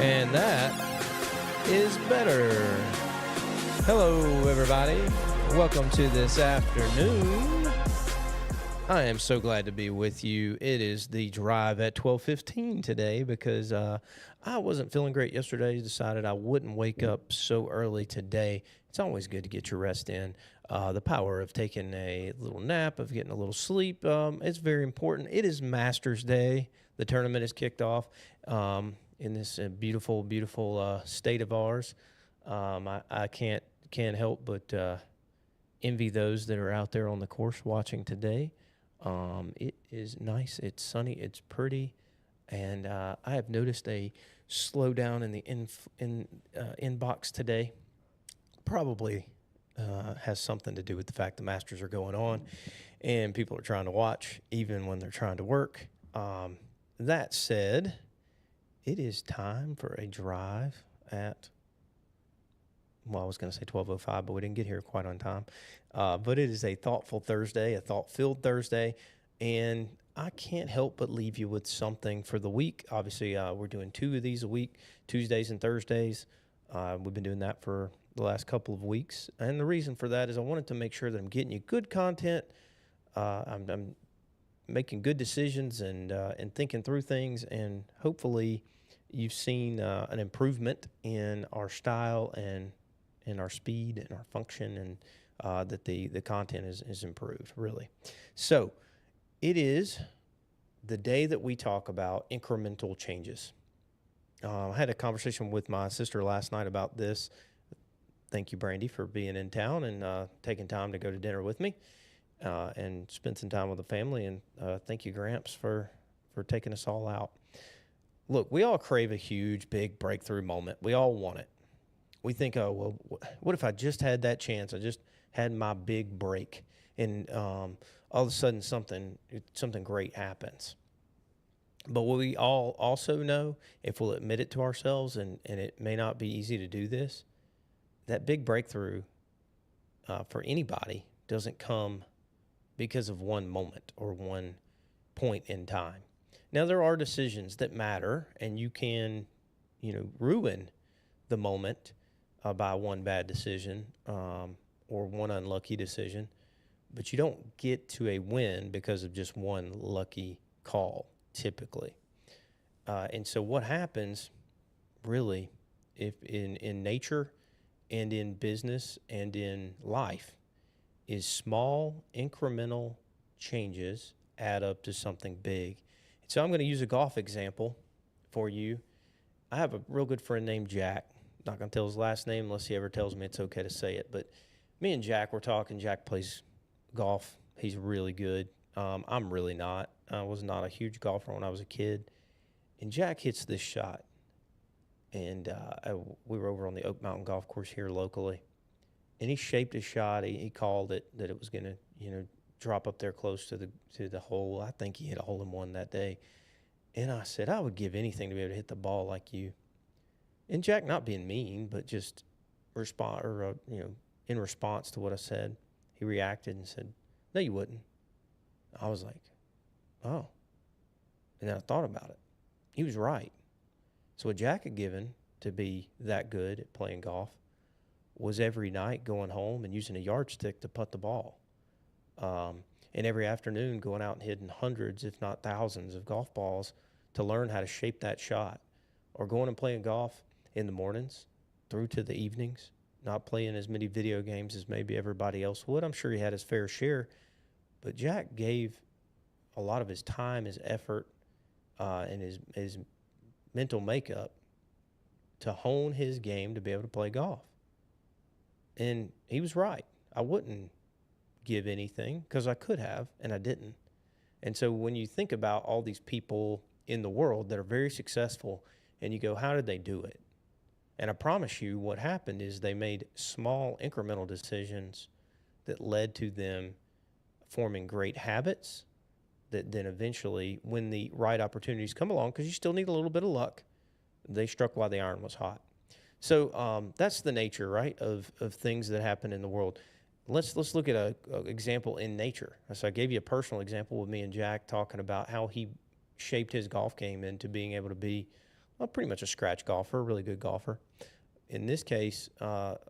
And that is better. Hello, everybody. Welcome to this afternoon. I am so glad to be with you. It is the drive at 12:15 today because I wasn't feeling great yesterday. Decided I wouldn't wake up so early today. It's always good to get your rest in. The power of taking a little nap, of getting a little sleep, it's very important. It is Masters Day. The tournament is kicked off in this beautiful, beautiful state of ours. I can't help but envy those that are out there on the course watching today. It is nice. It's sunny. It's pretty, and I have noticed a slowdown in the inbox today. Probably has something to do with the fact the Masters are going on, and people are trying to watch even when they're trying to work. That said, it is time for a drive at. Well, I was going to say 12:05, but we didn't get here quite on time. But it is a thoughtful Thursday, a thought-filled Thursday, and I can't help but leave you with something for the week. Obviously, we're doing 2 of these a week, Tuesdays and Thursdays. We've been doing that for the last couple of weeks, and the reason for that is I wanted to make sure that I'm getting you good content. I'm making good decisions and thinking through things, and hopefully you've seen an improvement in our style and in our speed and our function, and that the content is improved, really. So it is the day that we talk about incremental changes. I had a conversation with my sister last night about this. Thank you, Brandy, for being in town and taking time to go to dinner with me and spend some time with the family. And thank you, Gramps, for taking us all out. Look, we all crave a huge, big breakthrough moment. We all want it. We think, oh, well, what if I just had that chance? I just had my big break, and all of a sudden something great happens. But what we all also know, if we'll admit it to ourselves, and it may not be easy to do this, that big breakthrough for anybody doesn't come because of one moment or one point in time. Now, there are decisions that matter, and you can, ruin the moment by one bad decision or one unlucky decision, but you don't get to a win because of just one lucky call, typically. And so what happens, really, if in nature and in business and in life, is small incremental changes add up to something big. So I'm going to use a golf example for you. I have a real good friend named Jack. Not going to tell his last name unless he ever tells me it's okay to say it. But me and Jack were talking. Jack plays golf. He's really good. I'm really not. I was not a huge golfer when I was a kid. And Jack hits this shot. And we were over on the Oak Mountain Golf Course here locally. And he shaped his shot. He called it that it was going to, drop up there close to the hole. I think he hit a hole-in-one that day. And I said, I would give anything to be able to hit the ball like you. And Jack, not being mean, but just in response to what I said, he reacted and said, no, you wouldn't. I was like, oh. And then I thought about it. He was right. So what Jack had given to be that good at playing golf was every night going home and using a yardstick to putt the ball. And every afternoon going out and hitting hundreds, if not thousands, of golf balls to learn how to shape that shot. Or going and playing golf in the mornings through to the evenings, not playing as many video games as maybe everybody else would. I'm sure he had his fair share. But Jack gave a lot of his time, his effort, and his mental makeup to hone his game to be able to play golf. And he was right. I wouldn't give anything because I could have, and I didn't. And so when you think about all these people in the world that are very successful, and you go, how did they do it? And I promise you what happened is they made small incremental decisions that led to them forming great habits that then eventually, when the right opportunities come along, because you still need a little bit of luck, they struck while the iron was hot. So that's the nature, right, of things that happen in the world. Let's look at an example in nature. So I gave you a personal example with me and Jack talking about how he shaped his golf game into being able to be pretty much a scratch golfer, a really good golfer. In this case,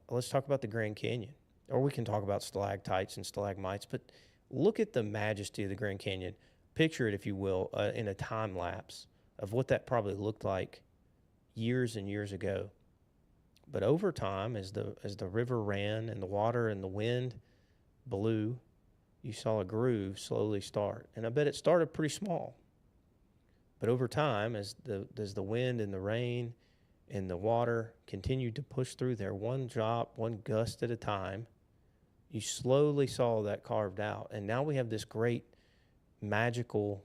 let's talk about the Grand Canyon, or we can talk about stalactites and stalagmites, but look at the majesty of the Grand Canyon. Picture it, if you will, in a time lapse of what that probably looked like years and years ago. But over time, as the river ran and the water and the wind blew, you saw a groove slowly start. And I bet it started pretty small. But over time, as the wind and the rain and the water continued to push through there, one drop, one gust at a time, you slowly saw that carved out. And now we have this great magical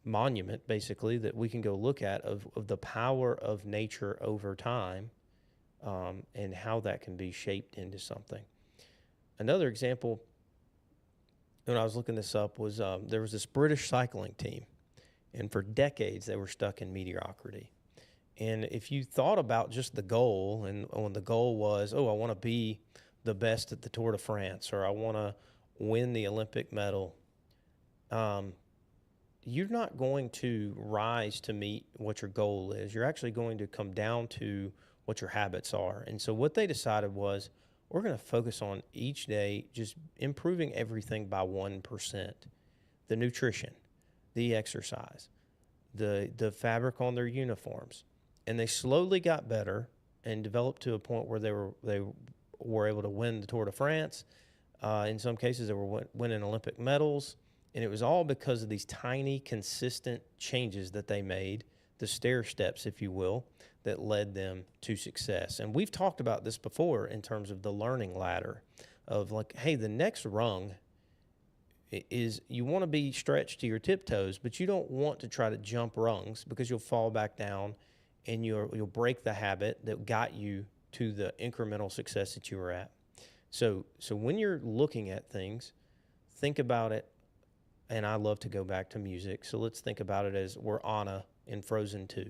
monument, basically, that we can go look at of the power of nature over time, and how that can be shaped into something. Another example, when I was looking this up, was there was this British cycling team, and for decades they were stuck in mediocrity. And if you thought about just the goal, and when the goal was, I want to be the best at the Tour de France, or I want to win the Olympic medal, you're not going to rise to meet what your goal is. You're actually going to come down to what your habits are. And so what they decided was, we're going to focus on each day just improving everything by 1%. The nutrition, the exercise, the fabric on their uniforms. And they slowly got better and developed to a point where they were able to win the Tour de France. In some cases, they were winning Olympic medals. And it was all because of these tiny, consistent changes that they made, the stair steps, if you will, that led them to success. And we've talked about this before in terms of the learning ladder of like, hey, the next rung is you want to be stretched to your tiptoes, but you don't want to try to jump rungs because you'll fall back down and you'll break the habit that got you to the incremental success that you were at. So when you're looking at things, think about it. And I love to go back to music. So let's think about it as we're Anna in Frozen 2.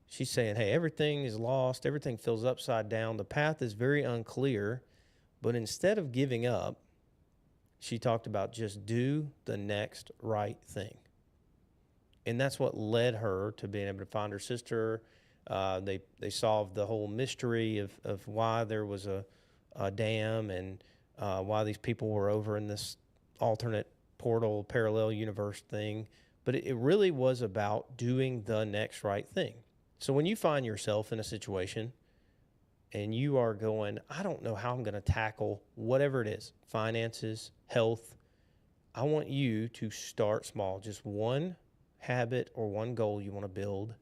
She's saying, hey, everything is lost. Everything feels upside down. The path is very unclear. But instead of giving up, she talked about just do the next right thing. And that's what led her to being able to find her sister. They solved the whole mystery of why there was a dam and why these people were over in this alternate portal, parallel universe thing. But it really was about doing the next right thing. So when you find yourself in a situation and you are going, I don't know how I'm going to tackle whatever it is, finances, health, I want you to start small, just one habit or one goal you want to build.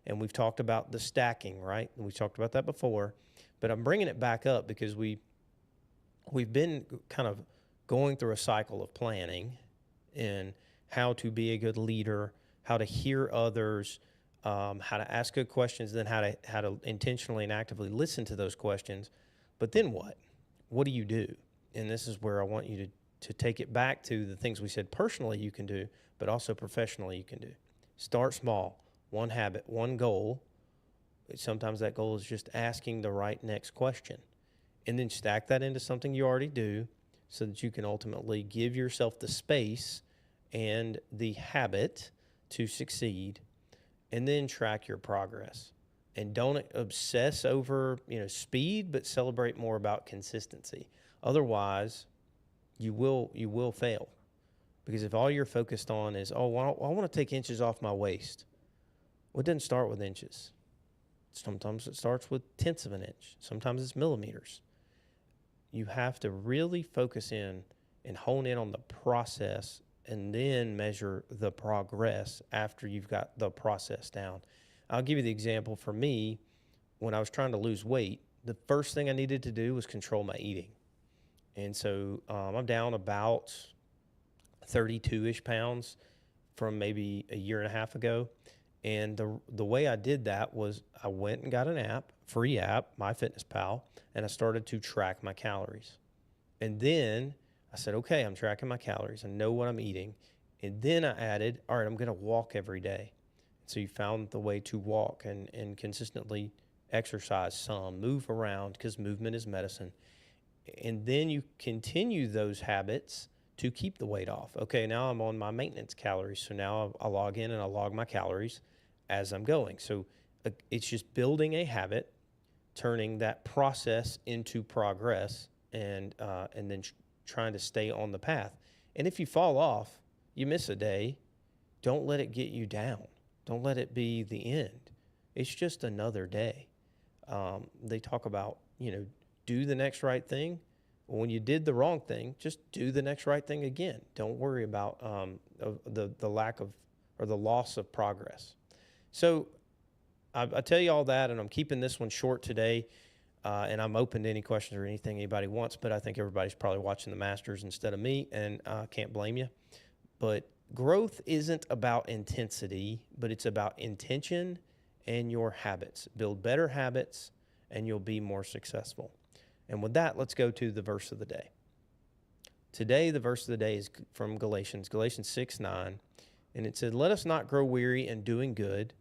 And we've talked about the stacking, right? We talked about that before, but I'm bringing it back up because we've been kind of going through a cycle of planning and how to be a good leader, how to hear others, how to ask good questions, then how to intentionally and actively listen to those questions. But then what? What do you do? And this is where I want you to take it back to the things we said personally you can do, but also professionally you can do. Start small, one habit, one goal. Sometimes that goal is just asking the right next question. And then stack that into something you already do so that you can ultimately give yourself the space and the habit to succeed, and then track your progress. And don't obsess over, speed, but celebrate more about consistency. Otherwise, you will fail. Because if all you're focused on is, I want to take inches off my waist. Well, it doesn't start with inches. Sometimes it starts with tenths of an inch. Sometimes it's millimeters. You have to really focus in and hone in on the process and then measure the progress after you've got the process down. I'll give you the example for me. When I was trying to lose weight, the first thing I needed to do was control my eating. And so I'm down about 32-ish pounds from maybe a year and a half ago. And the way I did that was I went and got an app, free app, MyFitnessPal, and I started to track my calories. And then I said, okay, I'm tracking my calories. I know what I'm eating. And then I added, all right, I'm going to walk every day. So you found the way to walk and consistently exercise some, move around, because movement is medicine. And then you continue those habits to keep the weight off. Okay, now I'm on my maintenance calories. So now I log in and I log my calories. as I'm going. So it's just building a habit, turning that process into progress, and then trying to stay on the path. And if you fall off, you miss a day, don't let it get you down. Don't let it be the end. It's just another day. They talk about, do the next right thing. When you did the wrong thing, just do the next right thing again. Don't worry about the lack of or the loss of progress. So I tell you all that, and I'm keeping this one short today, and I'm open to any questions or anything anybody wants, but I think everybody's probably watching the Masters instead of me, and I can't blame you. But growth isn't about intensity, but it's about intention and your habits. Build better habits, and you'll be more successful. And with that, let's go to the verse of the day. Today, the verse of the day is from Galatians 6:9, and it said, "Let us not grow weary in doing good,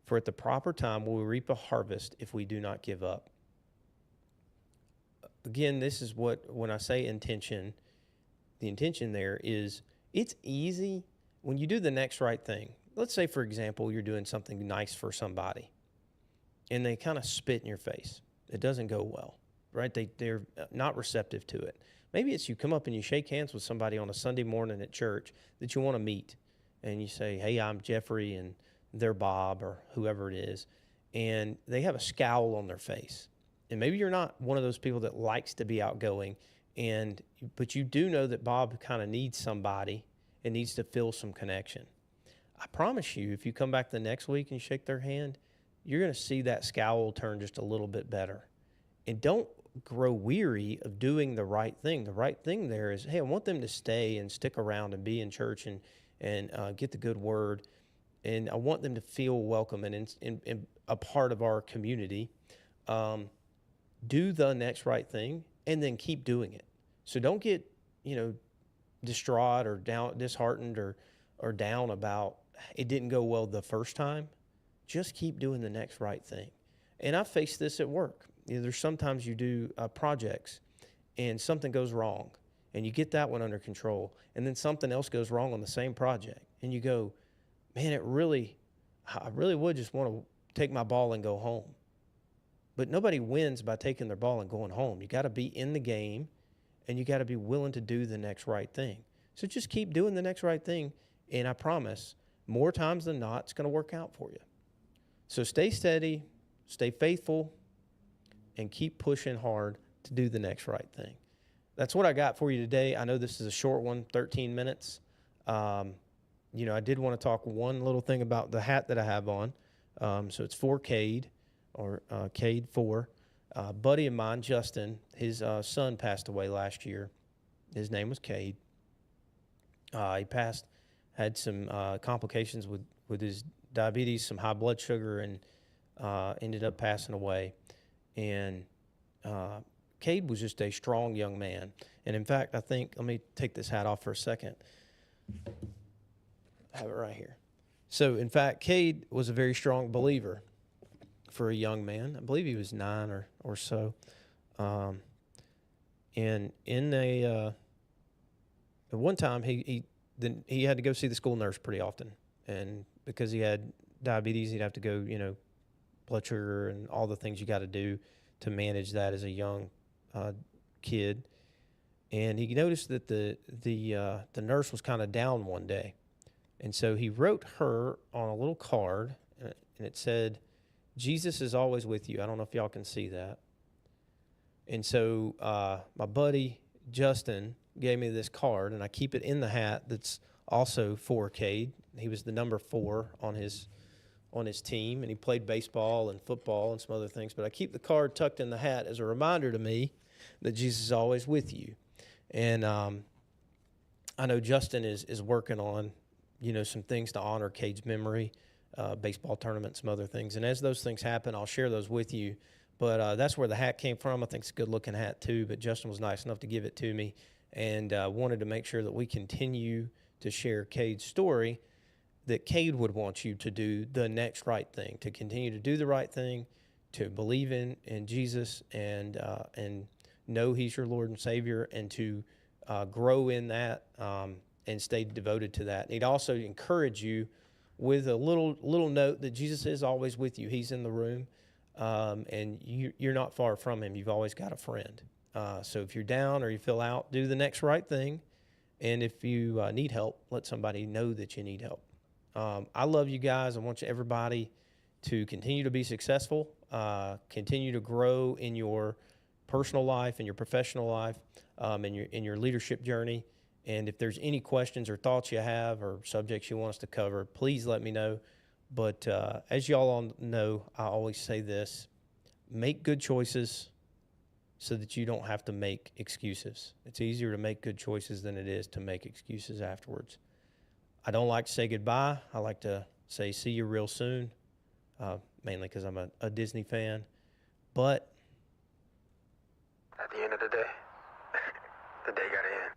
for at the proper time we will reap a harvest if we do not give up." Again, this is when I say intention, the intention there is it's easy when you do the next right thing. Let's say, for example, you're doing something nice for somebody, and they kind of spit in your face. It doesn't go well, right? They're not receptive to it. Maybe it's you come up and you shake hands with somebody on a Sunday morning at church that you want to meet, and you say, "Hey, I'm Jeffrey," and they're Bob or whoever it is, and they have a scowl on their face. And maybe you're not one of those people that likes to be outgoing, but you do know that Bob kind of needs somebody and needs to feel some connection. I promise you, if you come back the next week and shake their hand, you're going to see that scowl turn just a little bit better. And don't grow weary of doing the right thing. The right thing there is, hey, I want them to stay and stick around and be in church and get the good word. And I want them to feel welcome and a part of our community. Do the next right thing and then keep doing it. So don't get, distraught or disheartened or down about it didn't go well the first time. Just keep doing the next right thing. And I face this at work. There's sometimes you do projects and something goes wrong and you get that one under control, and then something else goes wrong on the same project and you go, man, I really would just want to take my ball and go home. But nobody wins by taking their ball and going home. You got to be in the game, and you got to be willing to do the next right thing. So just keep doing the next right thing, and I promise, more times than not, it's going to work out for you. So stay steady, stay faithful, and keep pushing hard to do the next right thing. That's what I got for you today. I know this is a short one, 13 minutes. I did want to talk one little thing about the hat that I have on. So it's for Cade, or Cade 4. Buddy of mine, Justin, his son passed away last year. His name was Cade. He had some complications with his diabetes, some high blood sugar, and ended up passing away. And Cade was just a strong young man. And in fact, let me take this hat off for a second. I have it right here. So in fact, Cade was a very strong believer for a young man. I believe he was 9 or so. And at one time he had to go see the school nurse pretty often, and because he had diabetes, he'd have to go, blood sugar and all the things you got to do to manage that as a young kid. And he noticed that the nurse was kind of down one day, and so he wrote her on a little card, and it said, "Jesus is always with you." I don't know if y'all can see that. And so my buddy Justin gave me this card, and I keep it in the hat that's also for Cade. He was the number 4 on his team, and he played baseball and football and some other things. But I keep the card tucked in the hat as a reminder to me that Jesus is always with you. And I know Justin is working on, some things to honor Cade's memory, baseball tournament, some other things. And as those things happen, I'll share those with you. But that's where the hat came from. I think it's a good-looking hat, too. But Justin was nice enough to give it to me, and wanted to make sure that we continue to share Cade's story, that Cade would want you to do the next right thing, to continue to do the right thing, to believe in Jesus and know He's your Lord and Savior, and to grow in that and stay devoted to that. And he'd also encourage you with a little note that Jesus is always with you. He's in the room, and you're not far from him. You've always got a friend. So if you're down or you feel out, do the next right thing. And if you need help, let somebody know that you need help. I love you guys. I want everybody to continue to be successful, continue to grow in your personal life, in your professional life, in your leadership journey. And if there's any questions or thoughts you have or subjects you want us to cover, please let me know. But as y'all all know, I always say this: make good choices so that you don't have to make excuses. It's easier to make good choices than it is to make excuses afterwards. I don't like to say goodbye. I like to say see you real soon, mainly because I'm a Disney fan. But at the end of the day, the day got to end.